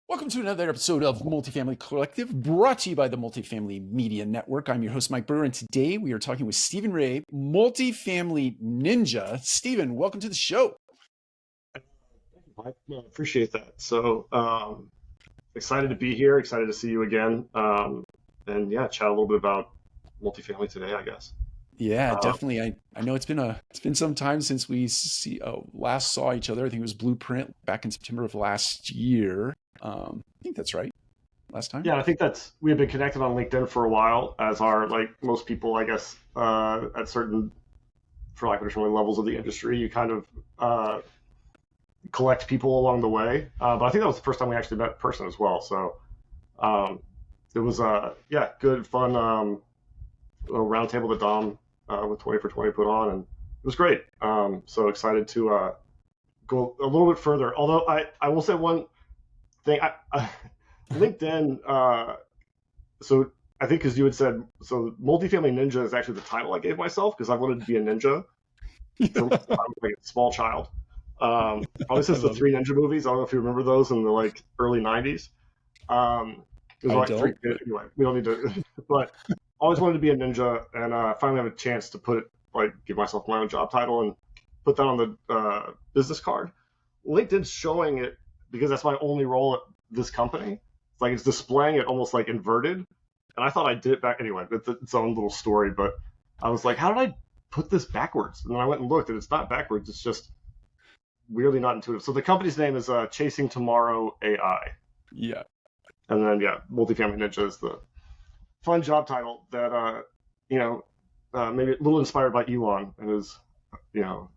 Welcome to another episode of Multifamily Collective, brought to you by the Multifamily Media Network. I'm your host, Mike Brewer, and today we are talking with Steven Rea, Multifamily Ninja. Steven, welcome to the show. I appreciate that. Excited to be here. Excited to see you again. And yeah, chat a little bit about multifamily today, I guess. Yeah, Um, definitely. I know it's been some time since we last saw each other. I think it was Blueprint back in September of last year. I think that's right. Last time. yeah, I think we've been connected on LinkedIn for a while, as are like most people, I guess, at certain, for lack of a better term, levels of the industry. You kind of collect people along the way. But I think that was the first time we actually met in person as well. Um, it was yeah, good, fun little roundtable that Dom with 20 for 20 put on, and it was great. So excited to go a little bit further. Although I will say one thing, LinkedIn. So I think because you had said, so multifamily ninja is actually the title I gave myself because I wanted to be a ninja from I was like a small child. Probably I since the love it. three ninja movies. I don't know if you remember those in the like early '90s. It was I like three. don't. Anyway, we don't need to. But always wanted to be a ninja, and finally have a chance to put it, like, give myself my own job title and put that on the business card. LinkedIn's showing it because that's my only role at this company. It's like it's displaying it almost like inverted, and I thought I did it back anyway. It's its own little story, but I was like, how did I put this backwards? And then I went and looked, and it's not backwards. It's just weirdly not intuitive. So the company's name is Chasing Tomorrow AI, Yeah. and then yeah, Multifamily Ninja is the fun job title that you know maybe a little inspired by Elon and his you know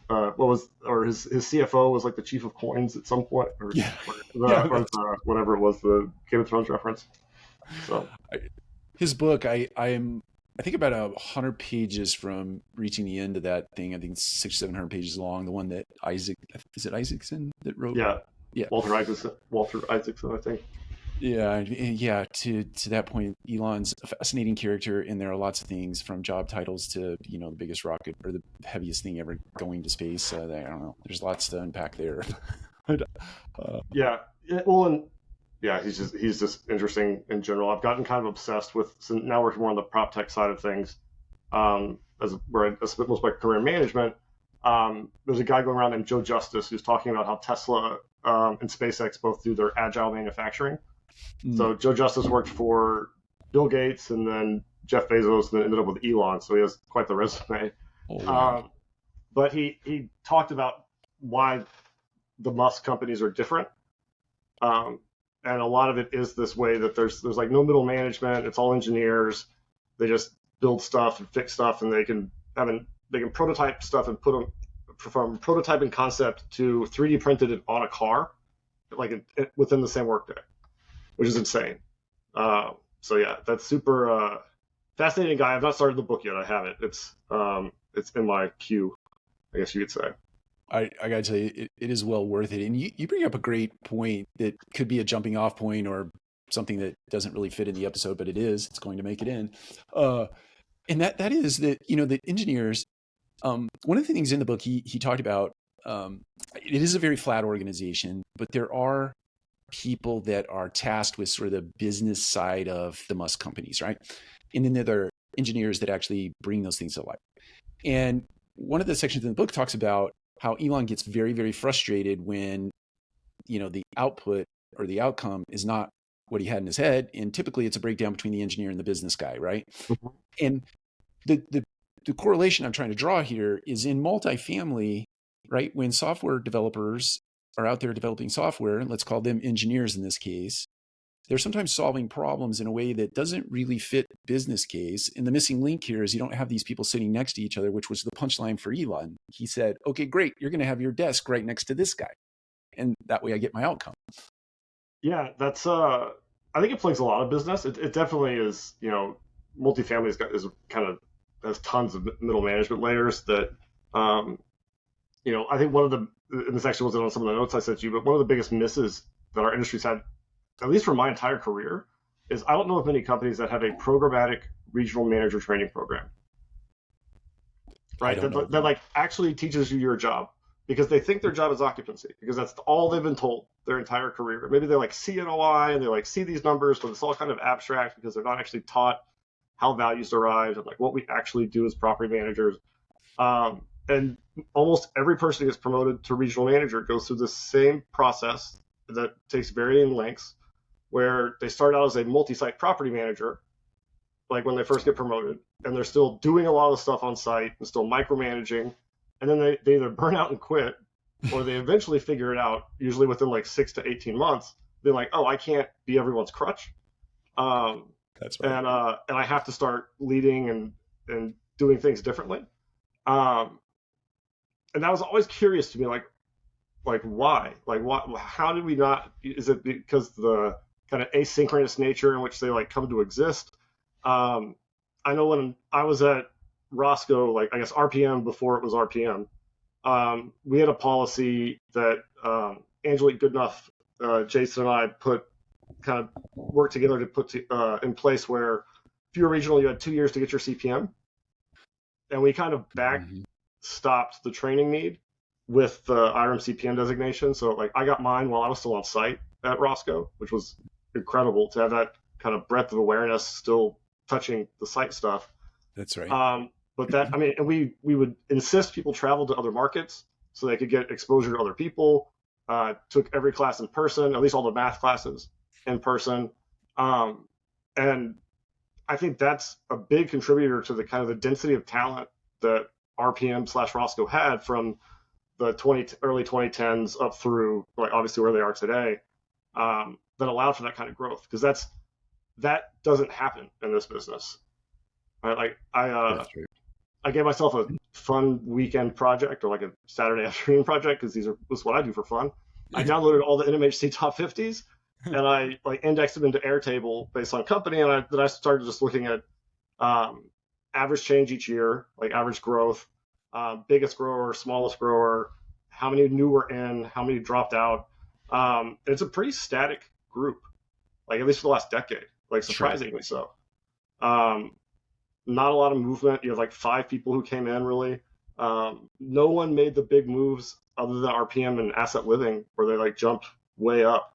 what was, or his CFO was like the chief of coins at some point, Yeah. Yeah. or the, whatever it was, the Game of Thrones reference. So His book, I think about 100 pages from reaching the end of that thing. I think it's 600 or 700 pages long. The one that is it Isaacson that wrote? yeah, Yeah, Walter Isaacson, I think. yeah, yeah. To that point, Elon's a fascinating character, and there are lots of things from job titles to the biggest rocket or the heaviest thing ever going to space. I don't know. There's lots to unpack there. But, uh, Yeah, well, and yeah, he's just interesting in general. I've gotten kind of obsessed with, so now working more on the prop tech side of things. As where I spent most of my career in management. There's a guy going around named Joe Justice who's talking about how Tesla and SpaceX both do their agile manufacturing. mm, So Joe Justice worked for Bill Gates and then Jeff Bezos, and then ended up with Elon. So he has quite the resume. oh wow. Um, but he talked about why the Musk companies are different. Um, and a lot of it is this way that there's like no middle management. It's all engineers. They just build stuff and fix stuff, and they can prototype stuff and put them from prototyping concept to 3D printed it on a car, like within the same workday, which is insane. So yeah, that's super fascinating guy. I've not started the book yet. I have it. It's in my queue, I guess you could say. I gotta tell you, it is well worth it. And you bring up a great point that could be a jumping off point or something that doesn't really fit in the episode, but it is. It's going to make it in. Uh, and that is that the engineers. One of the things in the book he talked about. It is a very flat organization, but there are people that are tasked with sort of the business side of the Musk companies, right? And then there are engineers that actually bring those things to life. And one of the sections in the book talks about how Elon gets very, very frustrated when, the output or the outcome is not what he had in his head. And typically it's a breakdown between the engineer and the business guy, right? And the correlation I'm trying to draw here is in multifamily, right? When software developers are out there developing software, and let's call them engineers in this case, they're sometimes solving problems in a way that doesn't really fit business case. And the missing link here is you don't have these people sitting next to each other, which was the punchline for Elon. He said, okay, great. You're going to have your desk right next to this guy. And that way I get my outcome. Yeah, that's I think it plagues a lot of business. It definitely is, multifamily is kind of has tons of middle management layers that um, I think one of the, and this actually wasn't on some of the notes I sent you, but one of the biggest misses that our industry's had, at least for my entire career, is I don't know of many companies that have a programmatic regional manager training program, I right? don't know. That like actually teaches you your job. because they think their job is occupancy, because that's all they've been told their entire career. Maybe they like see NOI and they like see these numbers, but it's all kind of abstract because they're not actually taught how values derived and like what we actually do as property managers. And almost every person who gets promoted to regional manager goes through the same process that takes varying lengths, where they start out as a multi-site property manager, like when they first get promoted, and they're still doing a lot of stuff on site and still micromanaging, and then they either burn out and quit, or they eventually figure it out, usually within like 6 to 18 months. They're like, oh, I can't be everyone's crutch. That's right. And I have to start leading and doing things differently. And that was always curious to me, like why? Like what? How did we not? Is it because the kind of asynchronous nature in which they like come to exist? I know when I was at Roscoe, like I guess RPM before it was RPM, we had a policy that Angelique Goodenough, Jason, and I kind of worked together to put in place, where if you were regional, you had 2 years to get your CPM, and we kind of stopped the training need with the IRM CPM designation. So like I got mine while I was still on site at Roscoe, which was incredible to have that kind of breadth of awareness still touching the site stuff. That's right. But that, I mean, and we would insist people travel to other markets so they could get exposure to other people. Took every class in person, at least all the math classes in person. And I think that's a big contributor to the kind of the density of talent that RPM/Roscoe had from the early 2010s up through like obviously where they are today, that allowed for that kind of growth, because that doesn't happen in this business. Right? Like I gave myself a fun weekend project, or like a Saturday afternoon project, because this is what I do for fun. I downloaded all the NMHC top 50s and I like indexed them into Airtable based on company, and then I started just looking at average change each year, like average growth, biggest grower, smallest grower, how many new were in, how many dropped out. It's a pretty static group, like at least for the last decade, like surprisingly so. Not a lot of movement. You have like 5 people who came in really. No one made the big moves other than RPM and Asset Living, where they like jumped way up.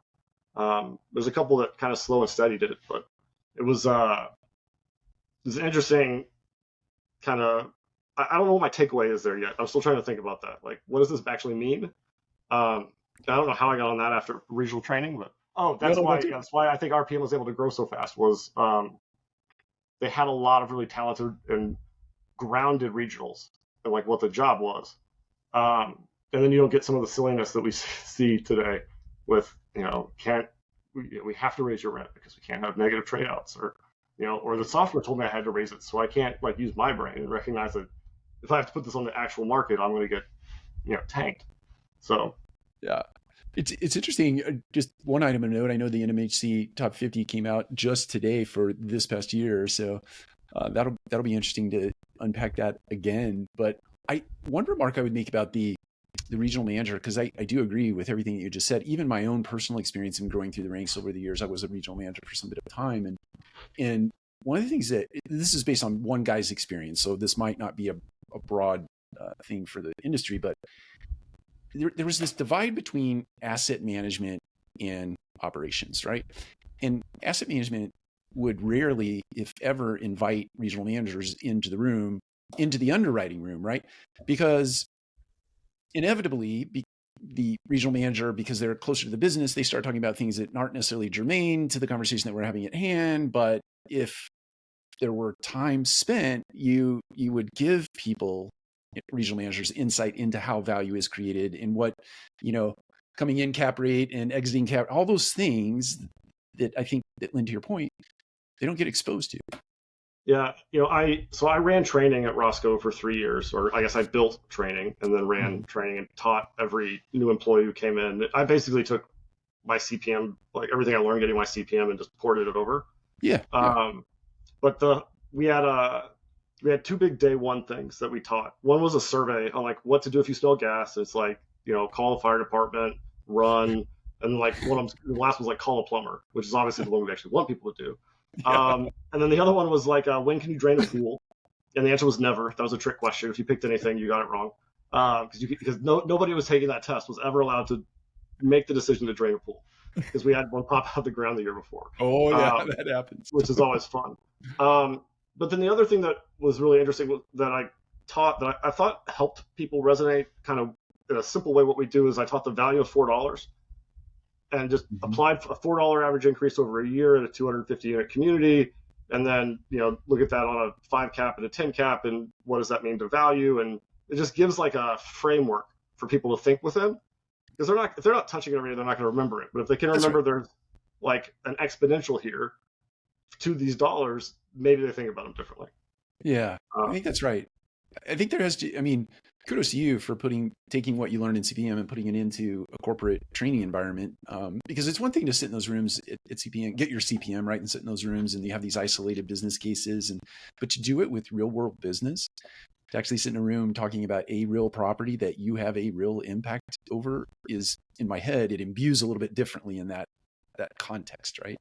There's a couple that kind of slow and steady did it, but it was an interesting kind of, I don't know what my takeaway is there yet. I'm still trying to think about that. Like, what does this actually mean? I don't know how I got on that after regional training, but that's why I think RPM was able to grow so fast, was they had a lot of really talented and grounded regionals and like what the job was. And then you don't get some of the silliness that we see today with, we have to raise your rent because we can't have negative trade outs, or the software told me I had to raise it, so I can't like use my brain and recognize that if I have to put this on the actual market, I'm going to get tanked. So yeah, it's interesting. Just one item of note: I know the NMHC top 50 came out just today for this past year, so that'll be interesting to unpack that again. But one remark I would make about the regional manager, because I do agree with everything that you just said. Even my own personal experience in growing through the ranks over the years, I was a regional manager for some bit of time, and one of the things that this is based on one guy's experience, so this might not be a broad thing for the industry, but there was this divide between asset management and operations, right? And asset management would rarely, if ever, invite regional managers into the underwriting room, right? Because inevitably, the regional manager, because they're closer to the business, they start talking about things that aren't necessarily germane to the conversation that we're having at hand. But if there were time spent, you would give people, regional managers, insight into how value is created and what, coming in cap rate and exiting cap, all those things that I think that lend to your point, they don't get exposed to. Yeah, I ran training at Roscoe for 3 years, or I guess I built training and then ran training and taught every new employee who came in. I basically took my CPM, like everything I learned getting my CPM, and just ported it over. Yeah. But we had 2 big day one things that we taught. One was a survey on like what to do if you smell gas. It's like, call the fire department, run, and like the last was like call a plumber, which is obviously the one we actually want people to do. Yeah. And then the other one was like, when can you drain a pool? And the answer was never. That was a trick question. If you picked anything, you got it wrong. because nobody was taking that test was ever allowed to make the decision to drain a pool because we had one pop out of the ground the year before. Oh yeah, that happens. Which is always fun. But then the other thing that was really interesting that I taught that I thought helped people resonate kind of in a simple way. What we do is I taught the value of $4 and just applied a $4 average increase over a year at a 250 unit community. And then, look at that on a 5 cap and a 10 cap and what does that mean to value? And it just gives like a framework for people to think within. Because if they're not touching it every day, they're not going to remember it. But if they can remember there's like an exponential here to these dollars, maybe they think about them differently. Yeah, I think that's right. I think there has to, I mean, kudos to you for taking what you learned in CPM and putting it into a corporate training environment. Because it's one thing to sit in those rooms at CPM, get your CPM right and sit in those rooms and you have these isolated business cases, but to do it with real world business, to actually sit in a room talking about a real property that you have a real impact over is, in my head, it imbues a little bit differently in that context, right?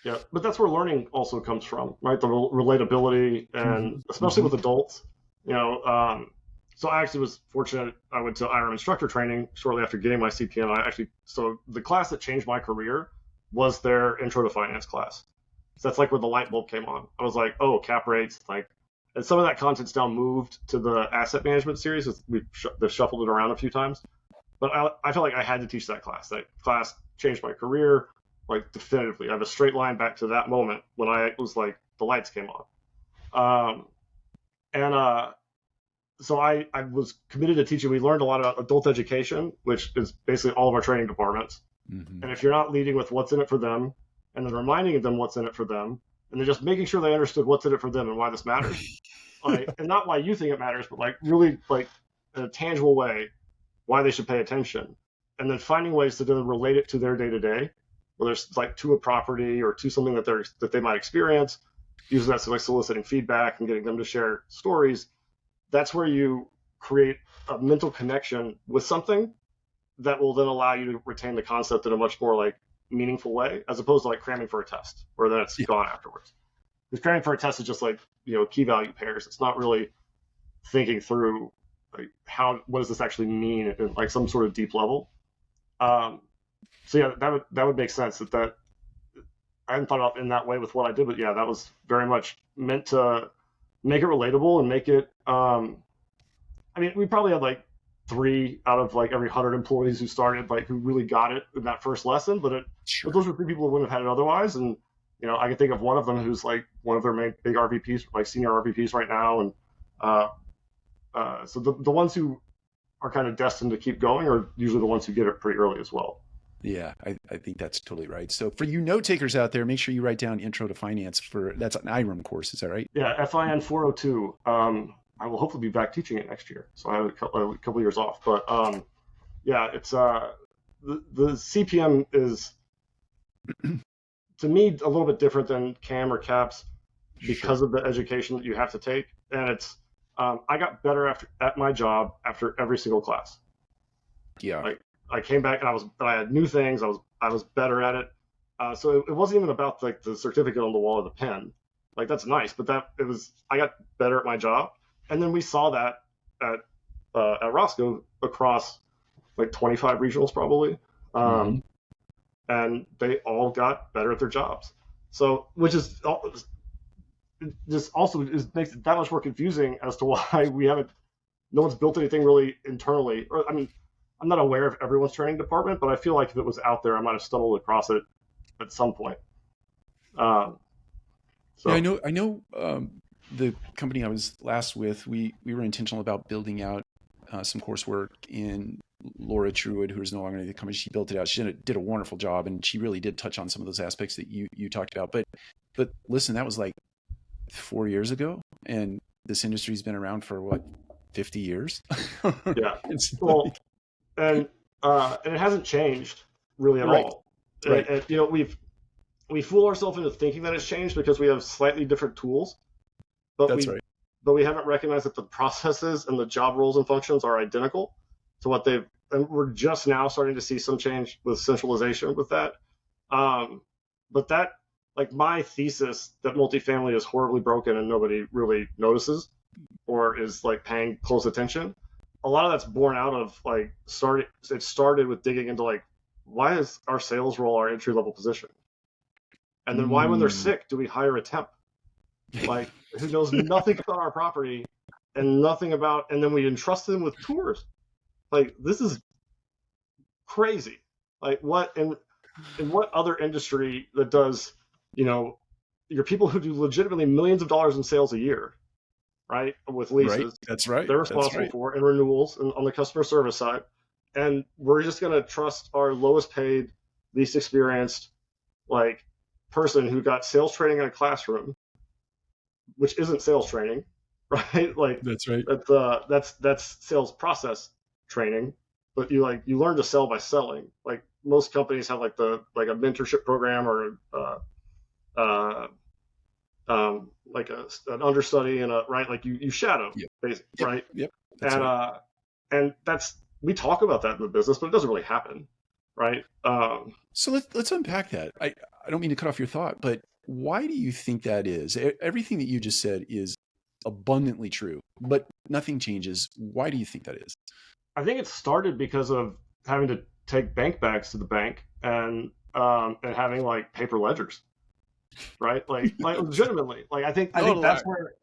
Yeah, but that's where learning also comes from, right? The relatability, and especially with adults. So I actually was fortunate. I went to IRM instructor training shortly after getting my CPM. So the class that changed my career was their Intro to Finance class. So that's like where the light bulb came on. I was like, oh, cap rates, and some of that content's now moved to the asset management series. They've shuffled it around a few times, but I felt like I had to teach that class. That class changed my career, like definitively. I have a straight line back to that moment when I was like the lights came on. So I was committed to teaching. We learned a lot about adult education, which is basically all of our training departments. And if you're not leading with what's in it for them, and then reminding them what's in it for them, and then just making sure they understood what's in it for them and why this matters, and not why you think it matters, but really in a tangible way, why they should pay attention, and then finding ways to then relate it to their day to day, whether it's to a property or to something that they might experience, using that to soliciting feedback and getting them to share stories. That's where you create a mental connection with something that will then allow you to retain the concept in a much more meaningful way, as opposed to cramming for a test, where then it's gone afterwards. Because cramming for a test is just key value pairs. It's not really thinking through what does this actually mean at some sort of deep level. So yeah, that would make sense. That I hadn't thought of in that way with what I did, but yeah, that was very much meant to make it relatable and make it. We probably had 3 out of every 100 employees who started who really got it in that first lesson, but those were 3 people who wouldn't have had it otherwise. And I can think of one of them who's one of their main big RVPs, senior RVPs right now, and so the ones who are kind of destined to keep going are usually the ones who get it pretty early as well. Yeah, I think that's totally right. So for you note takers out there, make sure you write down Intro to Finance that's an IRM course. Is that right? Yeah, FIN 402. I will hopefully be back teaching it next year. So I have a couple years off, but yeah, it's the CPM is to me a little bit different than CAM or CAPS because of the education that you have to take. And it's I got better at my job after every single class. Yeah. I came back and I had new things. I was better at it. So it wasn't even about the certificate on the wall or the pen. That's nice, but I got better at my job. And then we saw that at Roscoe across 25 regionals probably. And they all got better at their jobs. So, which is just also makes it that much more confusing as to why no one's built anything really internally. I'm not aware of everyone's training department, but I feel like if it was out there, I might have stumbled across it at some point. Yeah, I know. The company I was last with, we were intentional about building out some coursework, in Laura Truwood, who is no longer in the company. She built it out. She did a wonderful job, and she really did touch on some of those aspects that you talked about. But listen, that was 4 years ago, and this industry's been around for 50 years. Yeah. And it hasn't changed really at all. Right. And, we fool ourselves into thinking that it's changed because we have slightly different tools, but we haven't recognized that the processes and the job roles and functions are identical to what and we're just now starting to see some change with centralization with that. But that, my thesis that multifamily is horribly broken and nobody really notices or is paying close attention, a lot of that's born out of like it started with digging into like, why is our sales role our entry level position? And then why, when they're Mm. sick, do we hire a temp? Like, who knows nothing about our property and nothing about, and then we entrust them with tours. Like, this is crazy. Like, what in what other industry that does, you know, your people who do legitimately millions of dollars in sales a year, right, with Right. leases, That's right. they're That's responsible right. for, and renewals and on the customer service side. And we're just going to trust our lowest paid, least experienced, like, person who got sales training in a classroom, which isn't sales training, right? Like, That's right. that's sales process training, but you learn to sell by selling. Like, most companies have like a mentorship program or uh, like an understudy and a right, like you shadow, Yep. basically, Yep. right? Yep. That's And right. that's, we talk about that in the business, but it doesn't really happen, right? So let's unpack that. I don't mean to cut off your thought, but why do you think that is? Everything that you just said is abundantly true, but nothing changes. Why do you think that is? I think it started because of having to take bank bags to the bank and having like paper ledgers, right? Like legitimately, like I think Totally. that's where,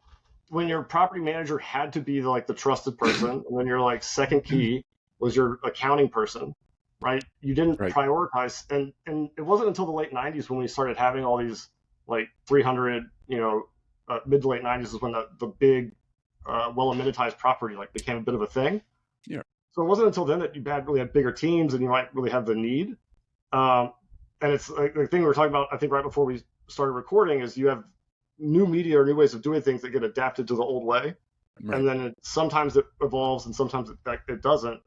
when your property manager had to be like the trusted person, and when your like second key was your accounting person, right? You didn't Right. prioritize, and it wasn't until the late '90s when we started having all these like 300, mid to late '90s is when the big, well amenitized property like became a bit of a thing. Yeah. So it wasn't until then that you really had bigger teams and you might really have the need. Um, and it's like the thing we were talking about, I think, right before we started recording, is you have new media or new ways of doing things that get adapted to the old way, Right. and then sometimes it evolves and sometimes it doesn't.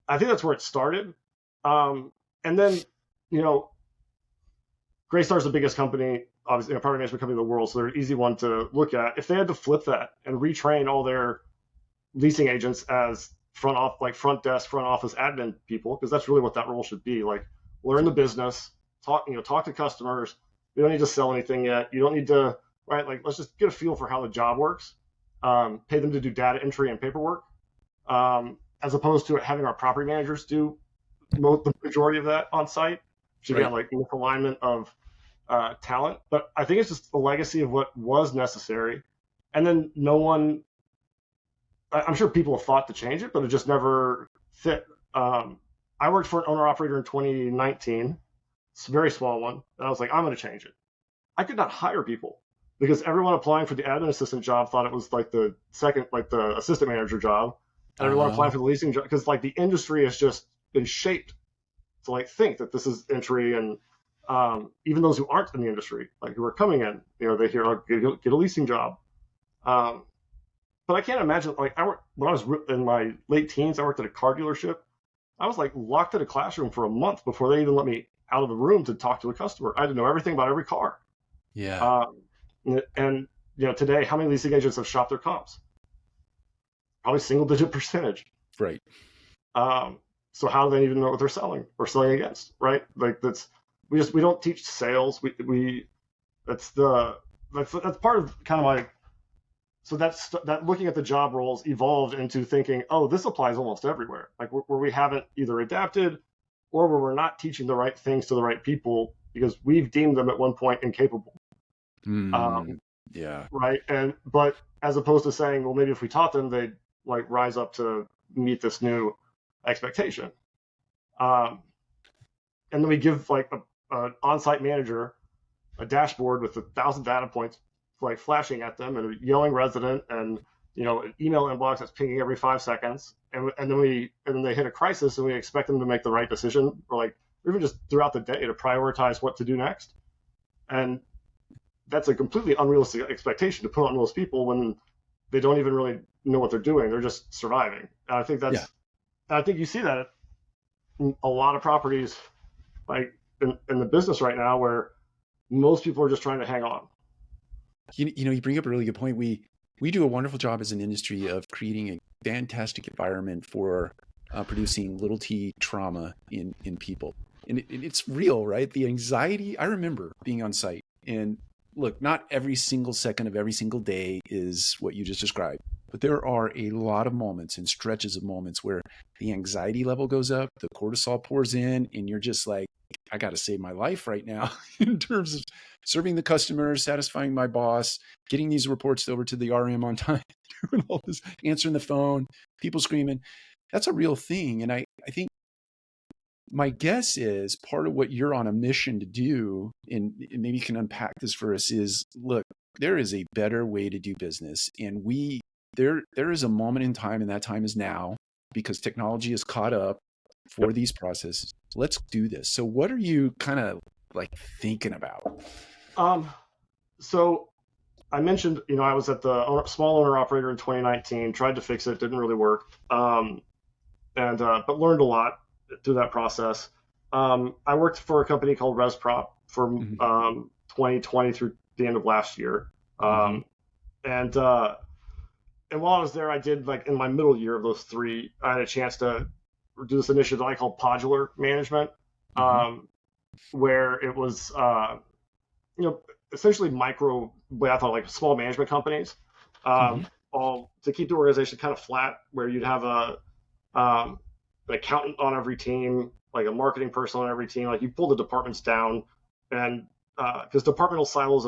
I think that's where it started. And then, you know, Greystar's the biggest company, obviously, a property management company in the world, so they're an easy one to look at. If they had to flip that and retrain all their leasing agents as front desk, front office admin people, because that's really what that role should be. Like, learn the business, talk to customers. You don't need to sell anything yet. You don't need to, right? Like, let's just get a feel for how the job works. Pay them to do data entry and paperwork, as opposed to having our property managers do the majority of that on site. Which, again, Right. like misalignment of talent. But I think it's just a legacy of what was necessary, and then no one, I'm sure people have thought to change it, but it just never fit. I worked for an owner operator in 2019. It's a very small one. And I was like, I'm going to change it. I could not hire people because everyone applying for the admin assistant job thought it was like the second, like the assistant manager job. And everyone applying Uh, for the leasing job, because like the industry has just been shaped to like think that this is entry. And even those who aren't in the industry, like who are coming in, they hear, oh, get a leasing job. Um, but I can't imagine, like, when I was in my late teens, I worked at a car dealership. I was like locked in a classroom for a month before they even let me out of the room to talk to a customer. I had to know everything about every car. yeah. Um, and today, how many leasing agents have shopped their comps? Probably single digit percentage. Right. Um, so how do they even know what they're selling or selling against? Right? Like, we don't teach sales. We that's the that's part of kind of like, so that looking at the job roles evolved into thinking, oh, this applies almost everywhere. Like, where we haven't either adapted or where we're not teaching the right things to the right people because we've deemed them at one point incapable. Mm, yeah. Right. But as opposed to saying, well, maybe if we taught them, they'd like rise up to meet this new expectation. Um, and then we give like an on-site manager a dashboard with 1,000 data points like flashing at them, and a yelling resident, and an email inbox that's pinging every 5 seconds, and then they hit a crisis and we expect them to make the right decision, or even just throughout the day to prioritize what to do next. And that's a completely unrealistic expectation to put on most people when they don't even really know what they're doing. They're just surviving. And Yeah. I think you see that in a lot of properties, like in the business right now, where most people are just trying to hang on. You bring up a really good point. We do a wonderful job as an industry of creating a fantastic environment for producing little t trauma in people, and it's real, right? The anxiety. I remember being on site, and look, not every single second of every single day is what you just described. but there are a lot of moments and stretches of moments where the anxiety level goes up, the cortisol pours in, and you're just like, I got to save my life right now in terms of serving the customers, satisfying my boss, getting these reports over to the RM on time, doing all this, answering the phone, people screaming. That's a real thing. And I think my guess is part of what you're on a mission to do, and maybe you can unpack this for us, is look, there is a better way to do business. And there is a moment in time, and that time is now, because technology is caught up for these processes. Let's do this. So what are you kind of like thinking about? So I mentioned, I was at the small owner operator in 2019, tried to fix it, didn't really work, but learned a lot through that process. I worked for a company called ResProp for 2020 through the end of last year, and while I was there, I did, like, in my middle year of those three, I had a chance to do this initiative that I call modular management, where it was essentially micro, way I thought, like small management companies, all to keep the organization kind of flat, where you'd have an accountant on every team, like a marketing person on every team. Like, you pull the departments down, and because departmental silos,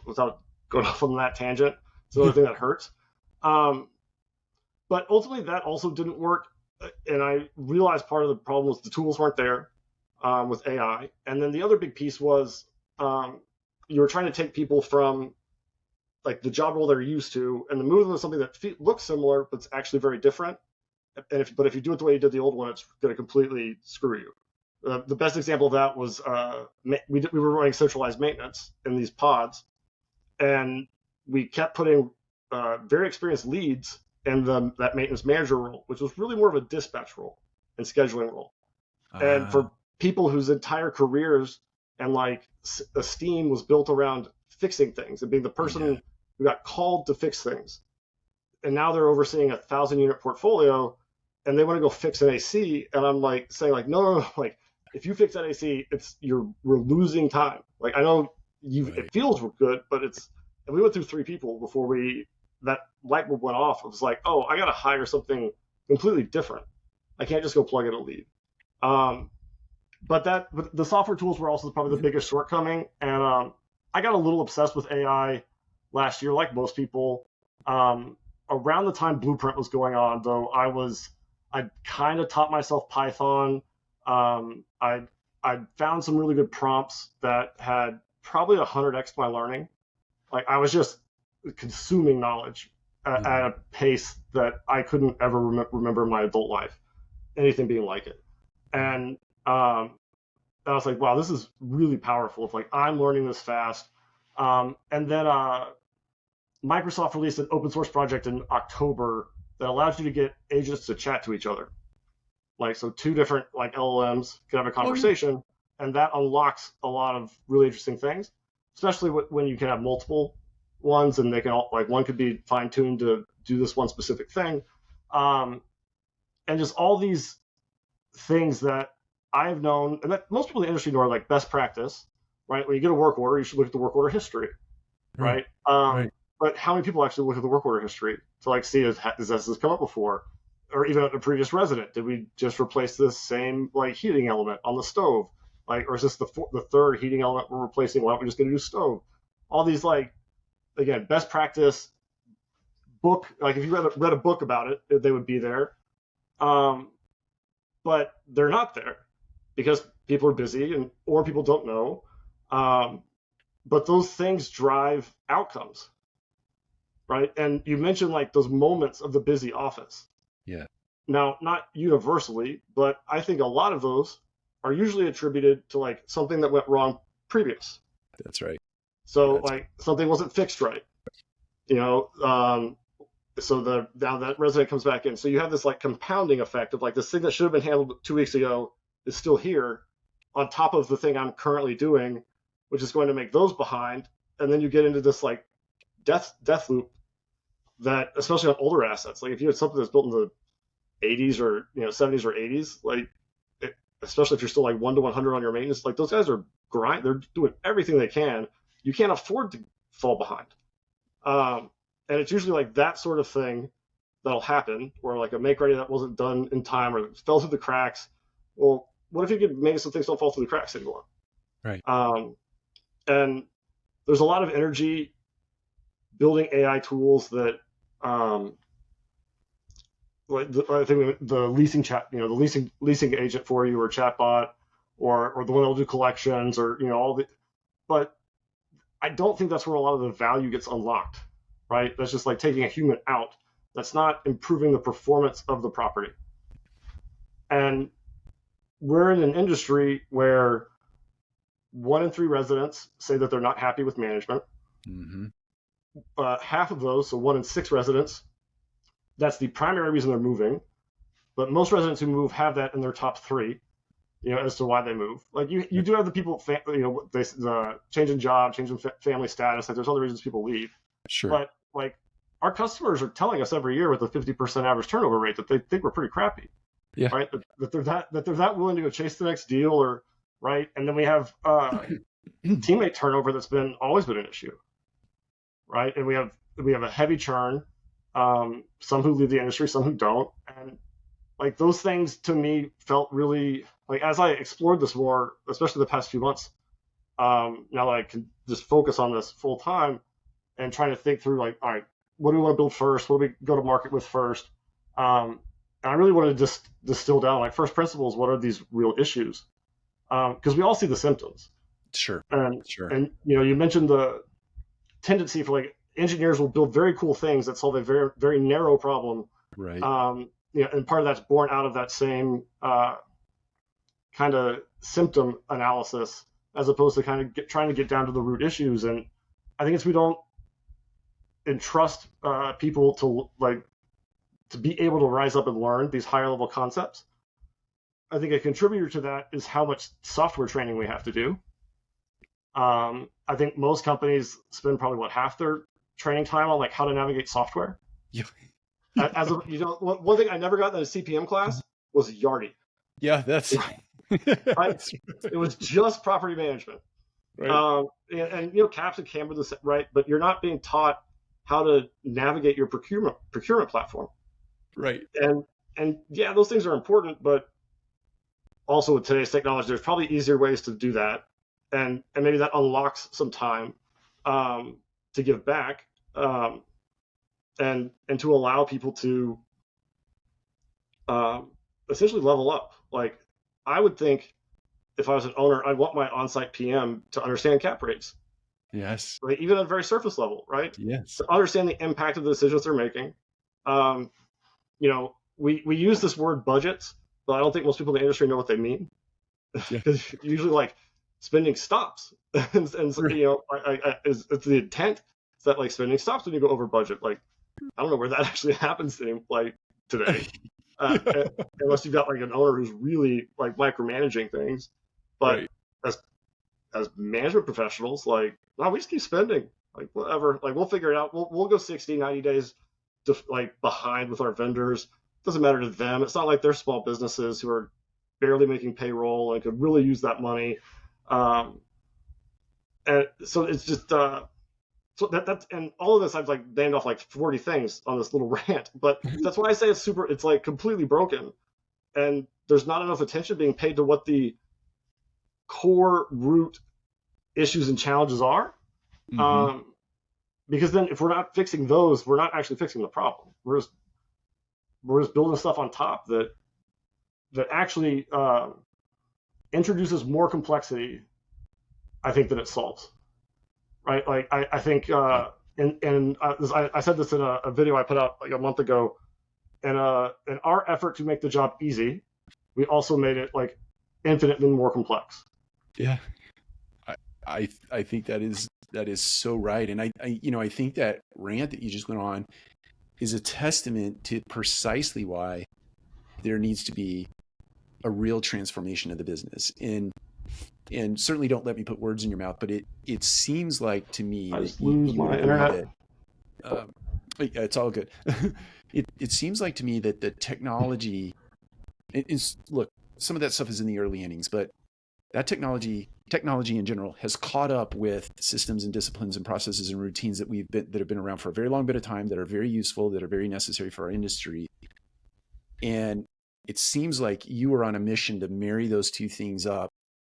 without going off on that tangent, it's another thing that hurts. But ultimately, that also didn't work, and I realized part of the problem was the tools weren't there with AI, and then the other big piece was you were trying to take people from, like, the job role they're used to and move them to something that looks similar but it's actually very different. And if you do it the way you did the old one, it's going to completely screw you. The best example of that was we were running centralized maintenance in these pods, and we kept putting very experienced leads in that maintenance manager role, which was really more of a dispatch role and scheduling role. And for people whose entire careers and, like, esteem was built around fixing things and being the person who got called to fix things, and now they're overseeing a 1,000-unit portfolio, and they want to go fix an AC, and I'm like saying, like, no, like, if you fix that AC, we're losing time. Like, I know it feels good, but and we went through 3 people before that light bulb went off. It was like, oh, I got to hire something completely different. I can't just go plug in a lead. But the software tools were also probably the biggest shortcoming, and I got a little obsessed with AI last year, like most people. Around the time Blueprint was going on, though, I kind of taught myself Python. I found some really good prompts that had probably 100x my learning. Like, I was just consuming knowledge at a pace that I couldn't ever remember in my adult life anything being like it. And I was like, wow, this is really powerful. If, like, I'm learning this fast. And then Microsoft released an open source project in October that allows you to get agents to chat to each other. Like, so 2 different, like, LLMs can have a conversation, and that unlocks a lot of really interesting things, especially when you can have multiple ones, and they can all, like, one could be fine tuned to do this one specific thing. And just all these things that I've known, and that most people in the industry know are, like, best practice, right? When you get a work order, you should look at the work order history, right? But how many people actually look at the work order history to, like, see has this come up before, or even a previous resident? Did we just replace this same, like, heating element on the stove, like, or is this the 3rd heating element we're replacing? Why don't we just get a new stove? All these, like, again, best practice book. Like, if you read a book about it, they would be there, but they're not there because people are busy or people don't know. But those things drive outcomes. Right. And you mentioned, like, those moments of the busy office. Yeah. Now, not universally, but I think a lot of those are usually attributed to, like, something that went wrong previous. That's right. So something wasn't fixed right. So now that resident comes back in. So you have this, like, compounding effect of, like, this thing that should have been handled 2 weeks ago is still here on top of the thing I'm currently doing, which is going to make those behind. And then you get into this, like, death loop that, especially on older assets, like, if you had something that's built in the 80s or 70s or 80s, like, especially if you're still, like, 1 to 100 on your maintenance, like, those guys are they're doing everything they can. You can't afford to fall behind. And it's usually like that sort of thing that'll happen, or like a make ready that wasn't done in time or fell through the cracks. Well, what if you could make some things don't fall through the cracks anymore? Right. And there's a lot of energy building AI tools that, like I think the leasing chat, the leasing agent for you, or chatbot, or the one that'll do collections, or all the. But I don't think that's where a lot of the value gets unlocked, right? That's just like taking a human out. That's not improving the performance of the property. And we're in an industry where 1 in 3 residents say that they're not happy with management. Mm-hmm. Half of those, so 1 in 6 residents, that's the primary reason they're moving. But most residents who move have that in their top 3, as to why they move. Like you do have the people, they changing job, changing family status. Like there's other reasons people leave. Sure. But like our customers are telling us every year with a 50% average turnover rate that they think we're pretty crappy. Yeah. Right. That they're that willing to go chase the next deal, or right. And then we have teammate turnover that's always been an issue. Right. And we have a heavy churn. Some who leave the industry, some who don't. And like those things to me felt really like, as I explored this more, especially the past few months, now that I can just focus on this full time and trying to think through like, all right, what do we want to build first? What do we go to market with first? And I really want to just distill down like first principles. What are these real issues? Because we all see the symptoms. Sure. And you mentioned the tendency for like engineers will build very cool things that solve a very, very narrow problem. Right. And part of that's born out of that same kind of symptom analysis, as opposed to kind of trying to get down to the root issues. And I think we don't entrust people to be able to rise up and learn these higher level concepts. I think a contributor to that is how much software training we have to do. I think most companies spend probably half their training time on like how to navigate software. Yeah. As a, one thing I never got in a CPM class was Yardi. Yeah, that's right. It was just property management. Right. And CAPS and Canva, right? But you're not being taught how to navigate your procurement platform. Right. And yeah, those things are important, but also with today's technology, there's probably easier ways to do that, and maybe that unlocks some time to give back. And to allow people to essentially level up. Like I would think if I was an owner, I'd want my on-site PM to understand cap rates. Yes. Right? Even at a very surface level, right? Yes. To understand the impact of the decisions they're making. We use this word budgets, but I don't think most people in the industry know what they mean. Because usually like spending stops. and it's the intent that like spending stops when you go over budget. Like, I don't know where that actually happens today, unless you've got like an owner who's really like micromanaging things. But as management professionals, like, no, we just keep spending. Like whatever, like we'll figure it out. We'll go 60, 90 days like behind with our vendors. Doesn't matter to them. It's not like they're small businesses who are barely making payroll and could really use that money. And so it's just. So that's and all of this I've like named off like 40 things on this little rant, but that's why I say it's like completely broken, and there's not enough attention being paid to what the core root issues and challenges are. Mm-hmm. Because then if we're not fixing those, we're not actually fixing the problem. We're just building stuff on top that actually introduces more complexity, I think, than it solves. Right, like I think, and I said this in a video I put out like a month ago, and in our effort to make the job easy, we also made it like infinitely more complex. Yeah, I think that is so right, and I think that rant that you just went on is a testament to precisely why there needs to be a real transformation of the business. And certainly don't let me put words in your mouth, but it seems like to me I that just lose my internet. It's all good. It seems like to me that the technology, look, some of that stuff is in the early innings, but that technology technology in general has caught up with systems and disciplines and processes and routines that have been around for a very long bit of time, that are very useful, that are very necessary for our industry. And it seems like you are on a mission to marry those two things up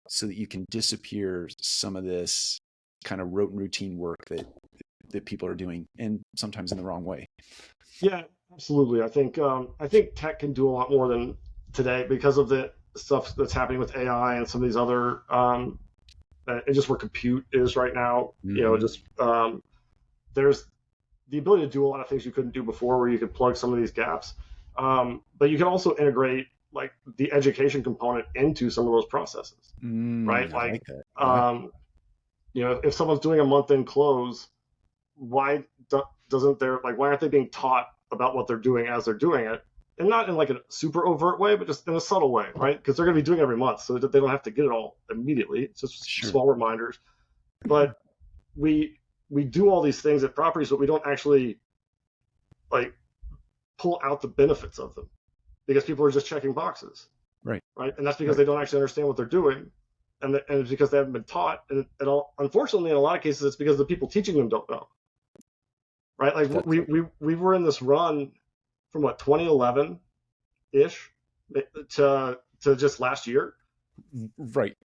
so that you can disappear some of this kind of rote and routine work that people are doing, and sometimes in the wrong way. Yeah, absolutely. I think tech can do a lot more than today because of the stuff that's happening with AI and some of these other and just where compute is right now. Mm-hmm. Just there's the ability to do a lot of things you couldn't do before, where you could plug some of these gaps. But you can also integrate like the education component into some of those processes, right? I Like, like that. Yeah. if someone's doing a month-end close, why doesn't their like why aren't they being taught about what they're doing as they're doing it, and not in like a super overt way, but just in a subtle way, right? Because they're going to be doing it every month, so that they don't have to get it all immediately. It's just Sure. small reminders. But we do all these things at properties, but we don't actually like pull out the benefits of them because people are just checking boxes, Right. right? And that's because Right. they don't actually understand what they're doing, and it's because they haven't been taught. And unfortunately, in a lot of cases, it's because the people teaching them don't know, right? Like That's we were in this run from what 2011 ish to just last year, right.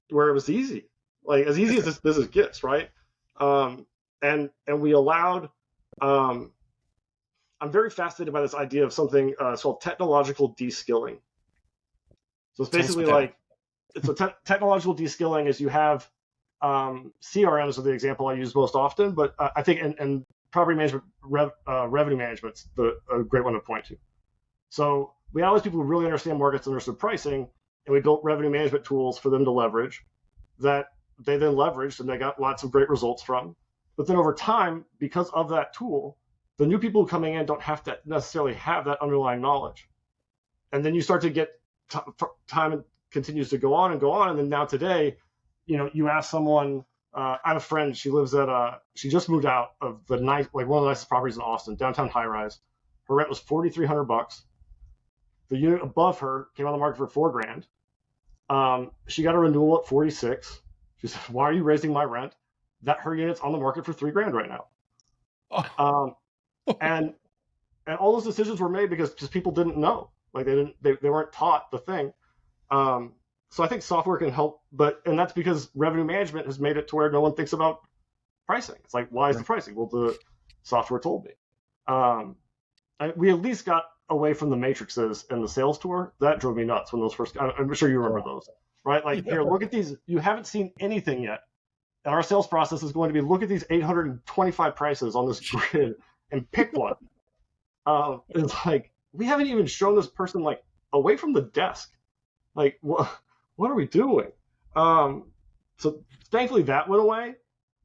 where it was easy, like as easy That's as right. this business gets, right? And we allowed. I'm very fascinated by this idea of something it's called technological de-skilling. So it's Tell us basically what that like technological de-skilling is you have CRMs are the example I use most often, but I think and property management, revenue management's a great one to point to. So we had all these people who really understand markets, understood pricing, and we built revenue management tools for them to leverage that they then leveraged and they got lots of great results from. But then over time, because of that tool, the new people coming in don't have to necessarily have that underlying knowledge. And then you start to get time continues to go on and go on. And then now today, you ask someone, I have a friend, she lives she just moved out of one of the nicest properties in Austin, downtown high rise. Her rent was $4,300. The unit above her came on the market for $4,000. She got a renewal at 46. She said, "Why are you raising my rent?" That her unit's on the market for $3,000 right now. Um, and and all those decisions were made because people didn't know, like they weren't taught the thing. So I think software can help, and that's because revenue management has made it to where no one thinks about pricing. It's like, why is the right. pricing? Well, the software told me. We at least got away from the matrices and the sales tour. That drove me nuts when those first. I'm sure you remember those, right? Like, Yeah. here, look at these. You haven't seen anything yet, and our sales process is going to be look at these 825 prices on this grid and pick one. It's like we haven't even shown this person like away from the desk. Like, what are we doing? So thankfully that went away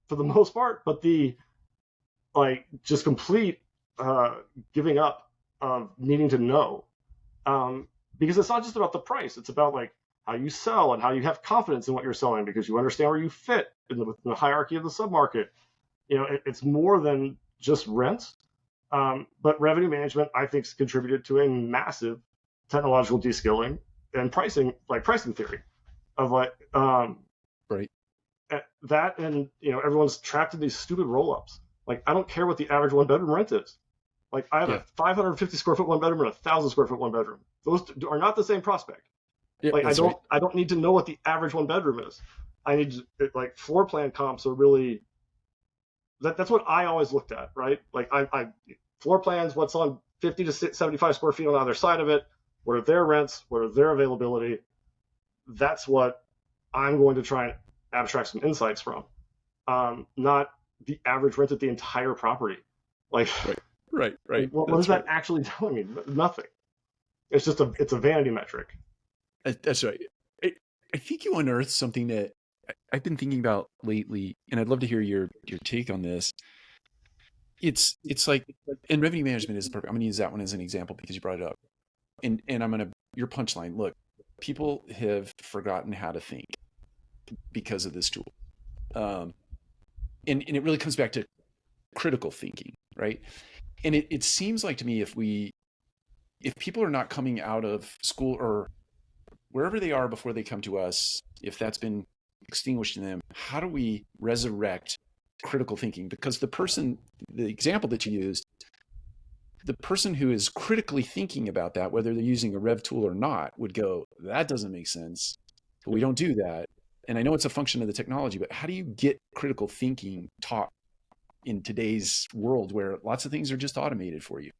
for the most part, but the like just complete giving up of needing to know, because it's not just about the price; it's about like how you sell and how you have confidence in what you're selling because you understand where you fit in the hierarchy of the submarket. It's more than just rents. But revenue management, I think, has contributed to a massive technological de-skilling and pricing theory of like Right. that, and everyone's trapped in these stupid roll-ups. Like, I don't care what the average one-bedroom rent is. Like, I have Yeah. a 550 square foot one bedroom and a 1,000 square foot one bedroom. Those are not the same prospect. Yeah. Like, That's right. I don't need to know what the average one bedroom is. I need like floor plan comps are really that's what I always looked at, right? Like I floor plans, what's on 50 to 75 square feet on either side of it, what are their rents, what are their availability. That's what I'm going to try and abstract some insights from, not the average rent at the entire property. Like, Right. Right. Right. what is That's that right. actually telling me? Nothing. It's a vanity metric. That's right. I, I think you unearthed something that I've been thinking about lately, and I'd love to hear your take on this. It's like, and revenue management is perfect. I'm going to use that one as an example because you brought it up, and I'm going to your punchline. Look, people have forgotten how to think because of this tool, um, and it really comes back to critical thinking, right? And it seems like to me if people are not coming out of school or wherever they are before they come to us, if that's been extinguished in them, how do we resurrect critical thinking? Because the example that you used, the person who is critically thinking about that, whether they're using a rev tool or not, would go, that doesn't make sense, but we don't do that. And I know it's a function of the technology, but how do you get critical thinking taught in today's world where lots of things are just automated for you?